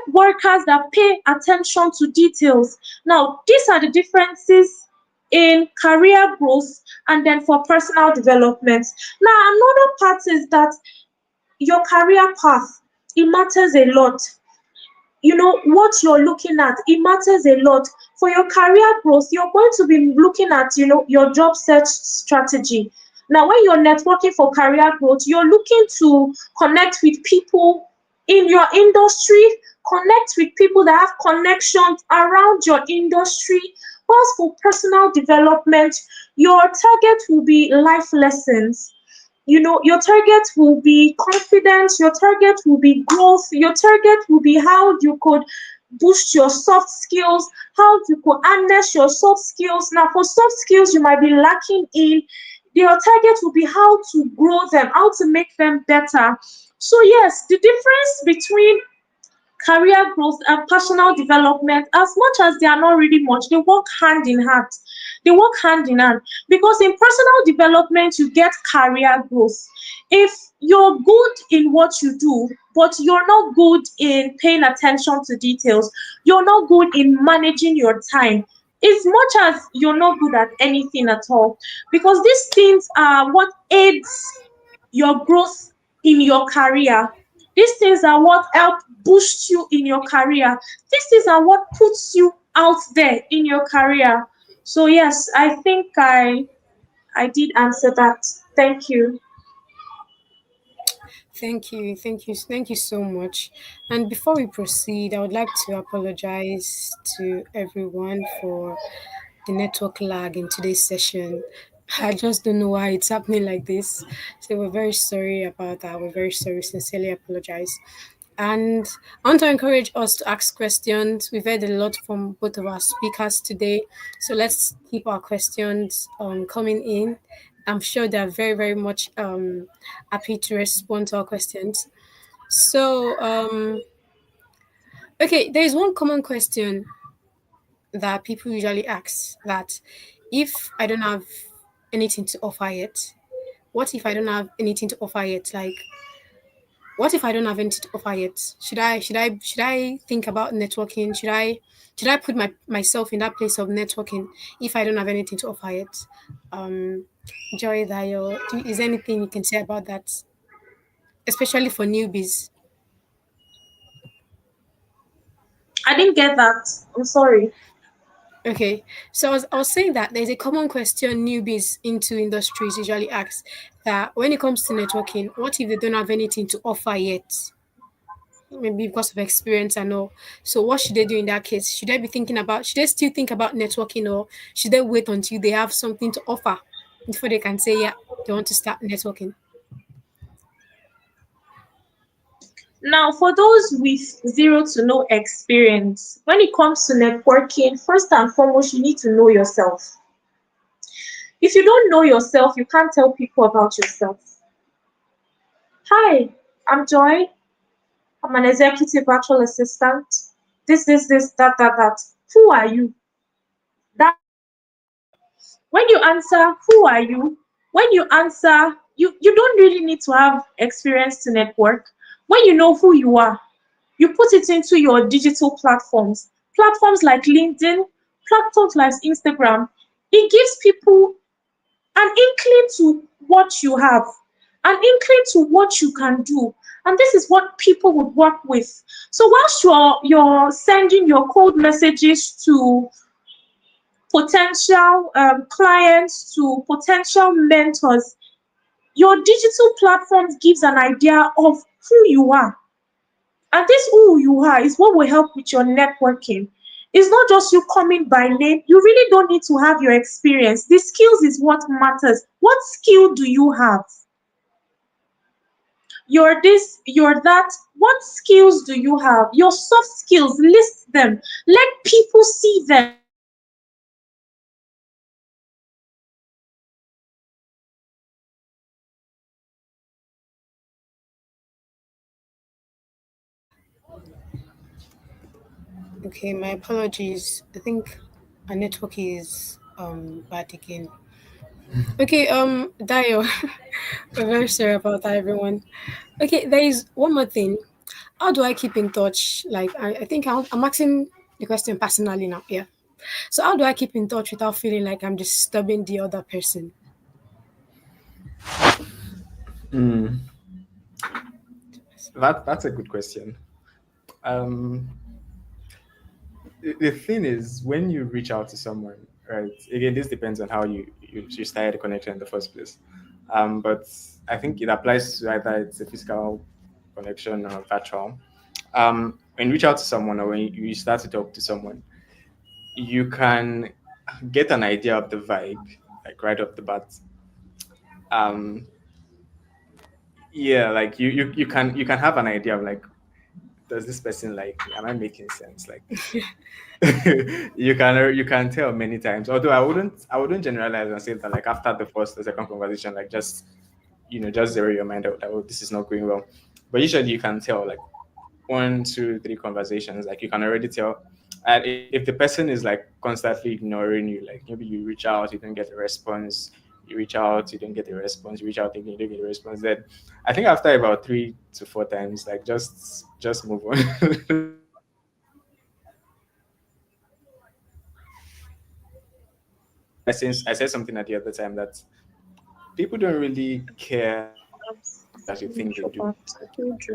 workers that pay attention to details. Now, these are the differences in career growth and then for personal development. Now, another part is that your career path, it matters a lot. What you're looking at, it matters a lot. For your career growth, you're going to be looking at your job search strategy. Now, when you're networking for career growth, you're looking to connect with people in your industry, connect with people that have connections around your industry. Whilst for personal development, your target will be life lessons. Your target will be confidence, your target will be growth, your target will be how you could boost your soft skills, how you could harness your soft skills. Now, for soft skills you might be lacking in, your target will be how to grow them, how to make them better. So yes, the difference between career growth and personal development, as much as they are not really much, they work hand in hand. They work hand in hand, because in personal development you get career growth. If you're good in what you do but you're not good in paying attention to details, you're not good in managing your time, as much as you're not good at anything at all, because these things are what aids your growth in your career. These things are what help boost you in your career. These things are what puts you out there in your career. So yes, I think I did answer that. Thank you. Thank you so much. And before we proceed, I would like to apologize to everyone for the network lag in today's session. I just don't know why it's happening like this. So we're very sorry about that. We're very sorry. Sincerely apologize. And I want to encourage us to ask questions. We've heard a lot from both of our speakers today. So let's keep our questions coming in. I'm sure they're very, very much happy to respond to our questions. So, okay, there is one common question that people usually ask, that if I don't have anything to offer yet, what if I don't have anything to offer yet? Like, what if I don't have anything to offer yet? Should I think about networking? Should I put myself in that place of networking if I don't have anything to offer yet? Um, Joy Dayo, is there anything you can say about that, especially for newbies? I didn't get that. I'm sorry. Okay, so I was saying that there's a common question newbies into industries usually ask, that when it comes to networking, what if they don't have anything to offer yet? Maybe because of experience and all. So what should they do in that case? Should they still think about networking, or should they wait until they have something to offer before they can say, yeah, they want to start networking? Now, for those with zero to no experience, when it comes to networking, first and foremost, you need to know yourself. If you don't know yourself, you can't tell people about yourself. Hi, I'm Joy. I'm an executive virtual assistant. This, that. Who are you? That when you answer, who are you? When you answer, you don't really need to have experience to network. When you know who you are, you put it into your digital platforms. Platforms like LinkedIn, platforms like Instagram. It gives people an inkling to what you have, an inkling to what you can do. And this is what people would work with. So whilst you're sending your cold messages to potential clients, to potential mentors, your digital platforms gives an idea of who you are. And this who you are is what will help with your networking. It's not just you coming by name. You really don't need to have your experience. The skills is what matters. What skill do you have? You're this, you're that. What skills do you have? Your soft skills, list them. Let people see them. Don't just hide them. Okay, my apologies. I think our network is bad again. Okay, Dio, we're very sorry about that, everyone. Okay, there is one more thing. How do I keep in touch? Like, I think I'm asking the question personally now. Yeah. So, how do I keep in touch without feeling like I'm disturbing the other person? Mm, that's a good question. Um, the thing is, when you reach out to someone, right? Again, this depends on how you started the connection in the first place. But I think it applies to either it's a physical connection or virtual. When you reach out to someone or when you start to talk to someone, you can get an idea of the vibe, like right off the bat. Um, yeah, like you can have an idea of like, does this person like me? Am I making sense? Like, you can tell many times. Although I wouldn't generalize and say that like after the first or second conversation, like just just zero your mind out that, oh, this is not going well. But usually you can tell like one, two, three conversations, like you can already tell. And if the person is like constantly ignoring you, like maybe you reach out, you don't get a response, you reach out, you don't get a response, you reach out again, you don't get a response, then I think after about 3 to 4 times, like just move on. I said something at the other time that people don't really care as much as you think they do.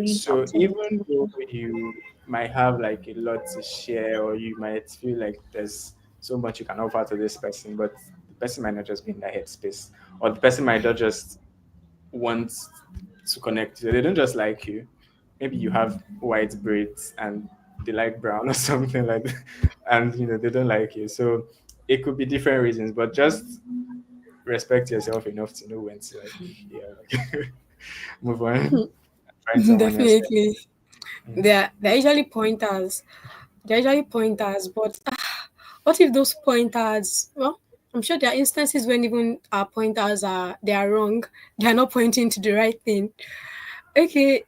So even though you might have like a lot to share, or you might feel like there's so much you can offer to this person, but the person might not just be in that headspace, or the person might not just want to connect. They don't just like you. Maybe you have white braids and they like brown or something like that, and they don't like you. So it could be different reasons, but just respect yourself enough to know when to like, yeah, like move on, find someone else. Definitely. Mm. They're usually pointers. They're usually pointers, but what if those pointers? Well, I'm sure there are instances when even our pointers are wrong. They are not pointing to the right thing. Okay,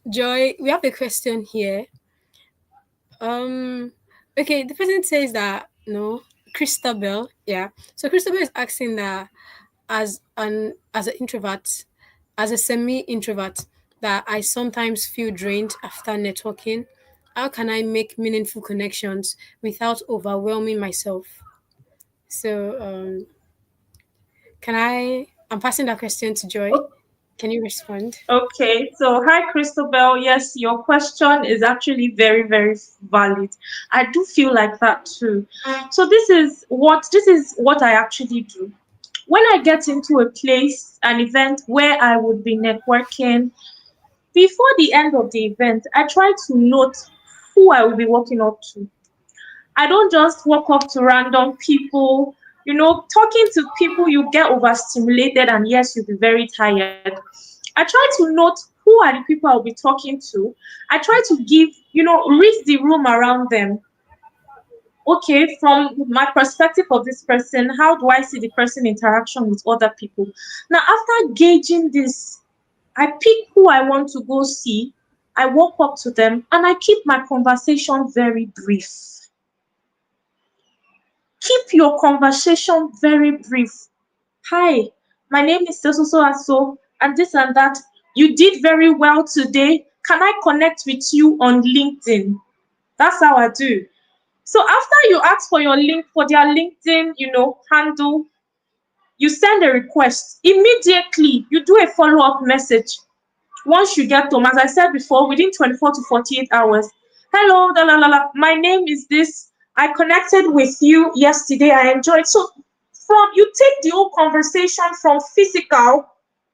Joy, we have a question here. Um, okay, the person says that no, Christabel, yeah. So Christabel is asking that as an introvert, as a semi-introvert, that I sometimes feel drained after networking. How can I make meaningful connections without overwhelming myself? So, can I? I'm passing that question to Joy. Can you respond? Okay, so hi Christabel. Yes, your question is actually very, very valid. I do feel like that too. So this is what I actually do. When I get into a place, an event where I would be networking, before the end of the event, I try to note who I will be walking up to. I don't just walk up to random people. Talking to people, you get overstimulated and yes, you'll be very tired. I try to note who are the people I'll be talking to. I try to read the room around them. Okay, from my perspective of this person, how do I see the person interaction with other people? Now, after gauging this, I pick who I want to go see. I walk up to them and I keep my conversation very brief. Keep your conversation very brief. Hi, my name is so so so and so, and this and that. You did very well today. Can I connect with you on LinkedIn? That's how I do. So after you ask for your link for their LinkedIn, handle, you send a request. Immediately, you do a follow-up message. Once you get home, as I said before, within 24 to 48 hours. Hello, la la la la. My name is this. I connected with you yesterday. I enjoyed. So from you take the whole conversation from physical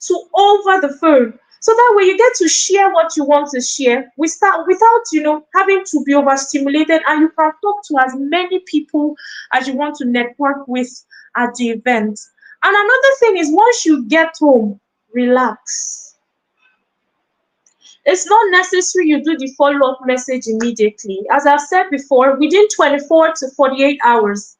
to over the phone. So that way you get to share what you want to share. We start without having to be overstimulated, and you can talk to as many people as you want to network with at the event. And another thing is once you get home, relax. It's not necessary you do the follow-up message immediately. As I've said before, within 24 to 48 hours,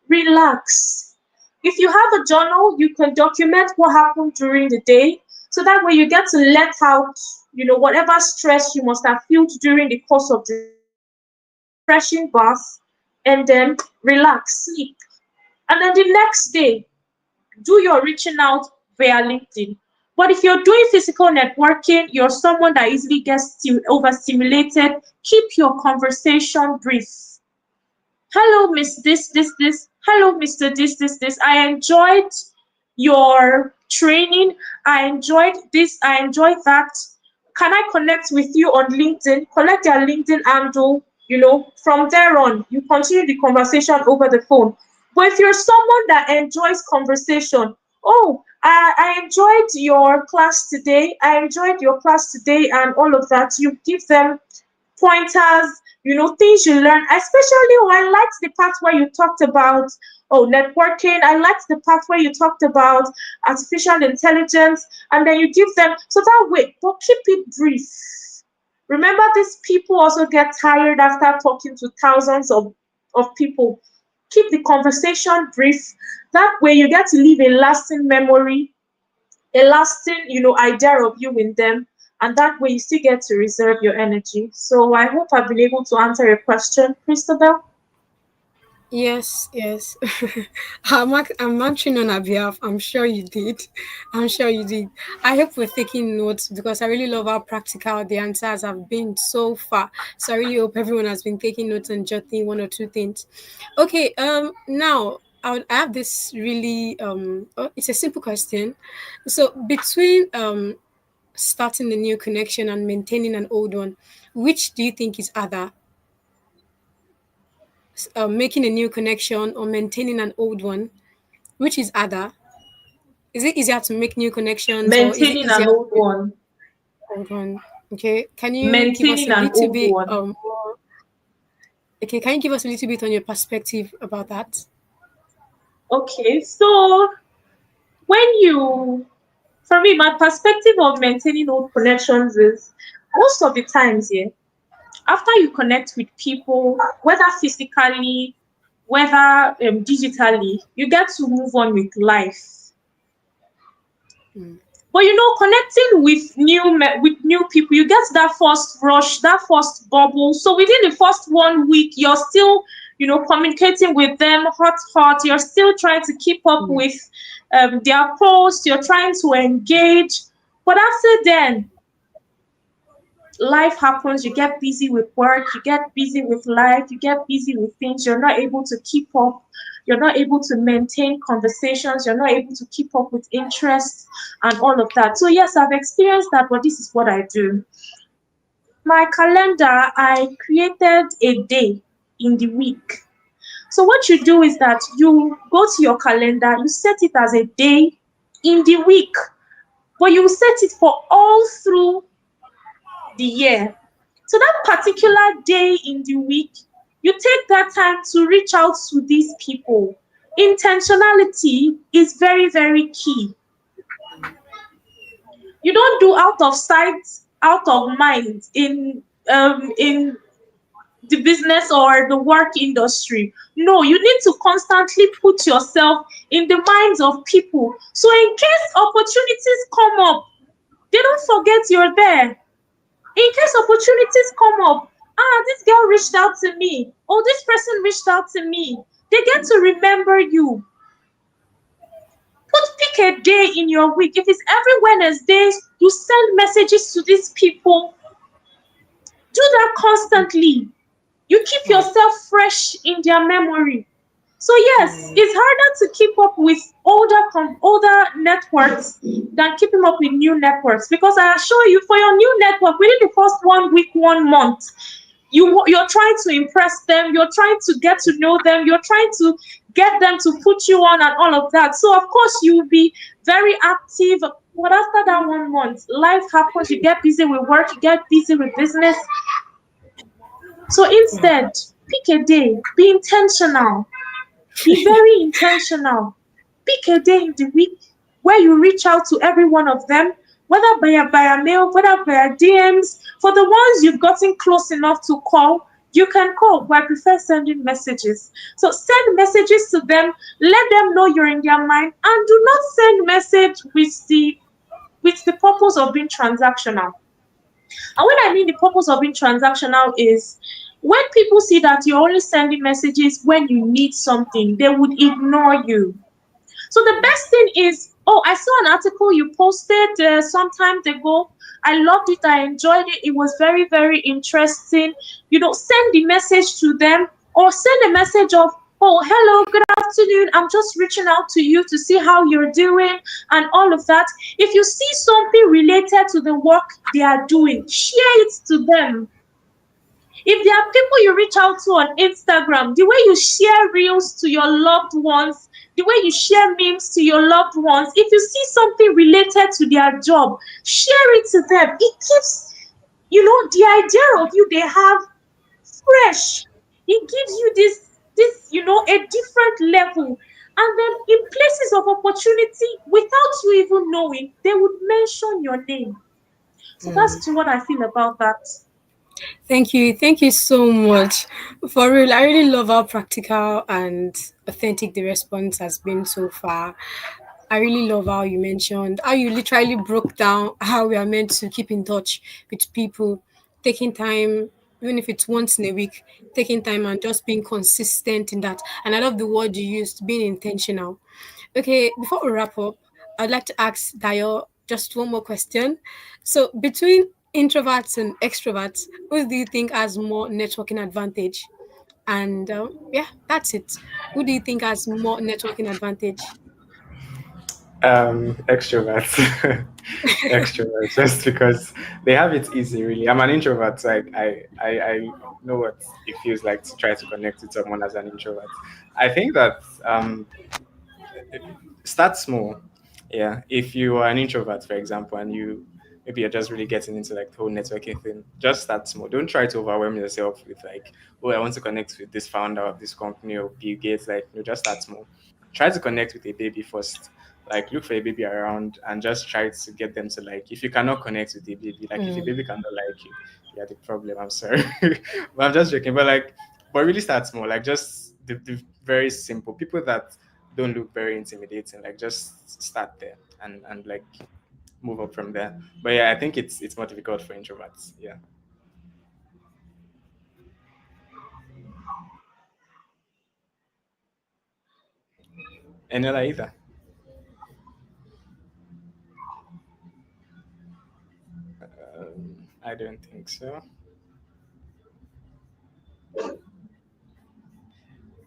relax. If you have a journal, you can document what happened during the day. So that way you get to let out, whatever stress you must have felt during the course of the day. Take a refreshing bath and then relax, sleep. And then the next day, do your reaching out via LinkedIn. But if you're doing physical networking, you're someone that easily gets overstimulated, keep your conversation brief. Hello, Miss this. Hello, Mr. This. I enjoyed your training. I enjoyed this. I enjoyed that. Can I connect with you on LinkedIn? Collect your LinkedIn handle. From there on, you continue the conversation over the phone. But if you're someone that enjoys conversation, oh, I enjoyed your class today. I enjoyed your class today, and all of that. You give them pointers, things you learn. Especially, I liked the part where you talked about networking. I liked the part where you talked about artificial intelligence, and then you give them so that way, but keep it brief. Remember, these people also get tired after talking to thousands of people. Keep the conversation brief. That way, you get to leave a lasting memory, a lasting, idea of you in them, and that way you still get to reserve your energy. So I hope I've been able to answer your question, Christabel. Yes, yes. I'm answering on her behalf. I'm sure you did. I'm sure you did. I hope we're taking notes because I really love how practical the answers have been so far. So I really hope everyone has been taking notes and jotting one or two things. Okay, now I have this really it's a simple question. So between starting a new connection and maintaining an old one, which do you think is other? Making a new connection or maintaining an old one, which is other? Is it easier to make new connections or is it Maintaining easier an old to one. old one? Okay, can you give us Maintaining a an little old bit one. okay, can you give us a little bit on your perspective about that? Okay, so when you, for me, my perspective of maintaining old connections is most of the times, yeah, after you connect with people, whether physically, whether digitally, you get to move on with life. Mm, But connecting with new people, you get that first rush, that first bubble. So within the first 1 week, you're still, communicating with them hot. You're still trying to keep up mm, with their posts. You're trying to engage. But after then, life happens, you get busy with work, you get busy with life, you get busy with things, you're not able to keep up, you're not able to maintain conversations, you're not able to keep up with interests and all of that. So yes, I've experienced that, but this is what I do. On my calendar, I created a day in the week. So what you do is that you go to your calendar, you set it as a day in the week, but you set it for all through the year. So that particular day in the week, you take that time to reach out to these people. Intentionality is very, very key. You don't do out of sight, out of mind in the business or the work industry. No, you need to constantly put yourself in the minds of people. So in case opportunities come up, they don't forget you're there. In case opportunities come up, this girl reached out to me, or this person reached out to me, they get to remember you. Pick a day in your week. If it's every Wednesday, you send messages to these people. Do that constantly. You keep wow. yourself fresh in their memory. So yes, Mm, it's harder to keep up with older networks than keeping up with new networks, because I assure you, for your new network, within the first 1 week, 1 month, you're trying to impress them, you're trying to get to know them, you're trying to get them to put you on and all of that. So of course you'll be very active. But after that 1 month, life happens, you get busy with work, you get busy with business. So wow. instead, pick a day, be intentional. Be very intentional. Pick a day in the week where you reach out to every one of them. whether via mail, whether via DMs. For the ones you've gotten close enough to call, you can call, but I prefer sending messages. So send messages to them, let them know you're in their mind, and do not send message with the purpose of being transactional. And when I mean the purpose of being transactional is when people see that you're only sending messages when you need something, they would ignore you. So the best thing is, oh, I saw an article you posted some time ago. I loved it. I enjoyed it. It was very, very interesting. Send the message to them or send a message of, oh, hello, good afternoon. I'm just reaching out to you to see how you're doing and all of that. If you see something related to the work they are doing, share it to them. If there are people you reach out to on Instagram, the way you share reels to your loved ones, the way you share memes to your loved ones, if you see something related to their job, share it to them. It keeps, the idea of you they have fresh. It gives you a different level. And then in places of opportunity, without you even knowing, they would mention your name. So that's what I feel about that. Thank you. Thank you so much. For real, I really love how practical and authentic the response has been so far. I really love how you mentioned how you literally broke down how we are meant to keep in touch with people, taking time, even if it's once in a week, taking time and just being consistent in that. And I love the word you used, being intentional. Okay, before we wrap up, I'd like to ask Dayo just one more question. So, between introverts and extroverts, who do you think has more networking advantage? And yeah, that's it. Who do you think has more networking advantage? Extroverts. Extroverts, just because they have it easy. Really, I'm an introvert, so I know what it feels like to try to connect with someone as an introvert. I think that start small. Yeah, if you are an introvert, for example, and maybe you're just really getting into like the whole networking thing, just start small. Don't try to overwhelm yourself with like, oh, I want to connect with this founder of this company or Bill Gates. Like, no, just start small. Try to connect with a baby first. Like, look for a baby around and just try to get them to like. If you cannot connect with a baby, like if a baby cannot like you, you're the problem. I'm sorry, but I'm just joking. But really start small. Like just the very simple people that don't look very intimidating. Like just start there and like move up from there. But yeah, I think it's more difficult for introverts. Yeah. Another either. I don't think so.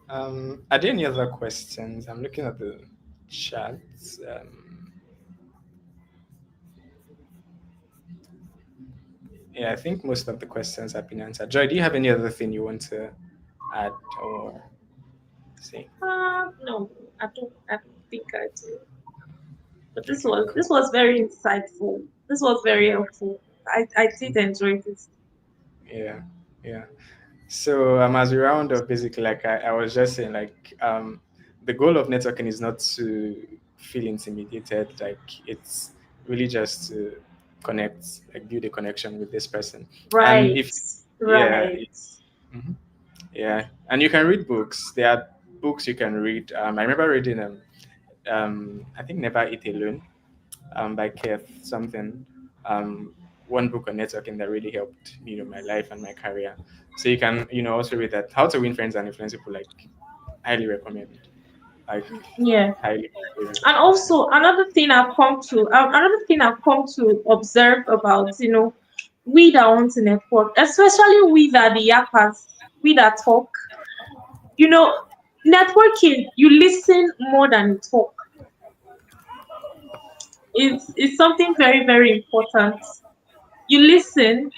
Are there any other questions? I'm looking at the chat. Yeah, I think most of the questions have been answered. Joy, do you have any other thing you want to add or say? No, I don't think I do. But this Okay, was this cool. was very insightful. This was very helpful. I did enjoy this. Yeah, yeah. So as we round up, basically, like I was just saying, like the goal of networking is not to feel intimidated. Like it's really just to connect, like build a connection with this person. And Right, if yeah, right. mhm, yeah, and you can read books. There are books you can read. I remember reading I think Never Eat Alone by Keith something. Um, one book on networking that really helped my life and my career. So you can also read that How to Win Friends and Influence People. Like highly recommend. Like Yeah. highly, highly And recommend. Yeah. also another thing I've come to observe about we that want to network, especially we that the yappers, we that talk. You know, networking, you listen more than you talk. It's something very, very important. You listen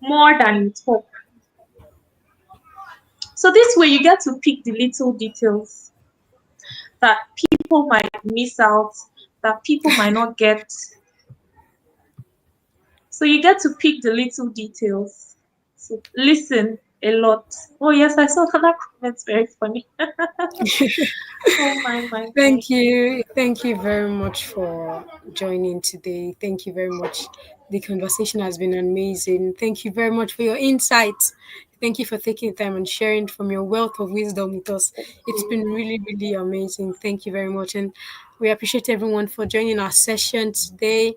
more than you talk. So this way you get to pick the little details that people might miss out, that people might not get. So you get to pick the little details. So listen. a lot. Oh yes, I saw that comment. Very funny. Oh my my. Thank you. Thank you very much for joining today. Thank you very much. The conversation has been amazing. Thank you very much for your insights. Thank you for taking time and sharing from your wealth of wisdom with us. It's been really, really amazing. Thank you very much. And we appreciate everyone for joining our session today.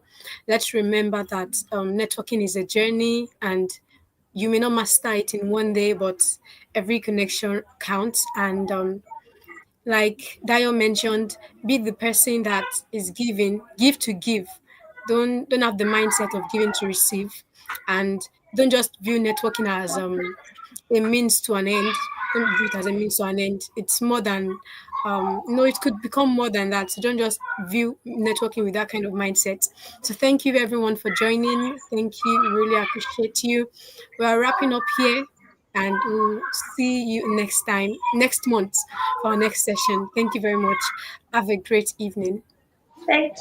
Let's remember that networking is a journey, and you may not master it in one day, but every connection counts. And like Dio mentioned, be the person that is giving, give to give. Don't have the mindset of giving to receive, and don't just view networking as a means to an end. Don't view it as a means to an end. It's more than no, it could become more than that. So don't just view networking with that kind of mindset. So thank you everyone for joining. Thank you. We really appreciate you. We are wrapping up here, and we'll see you next time, next month for our next session. Thank you very much. Have a great evening. Thank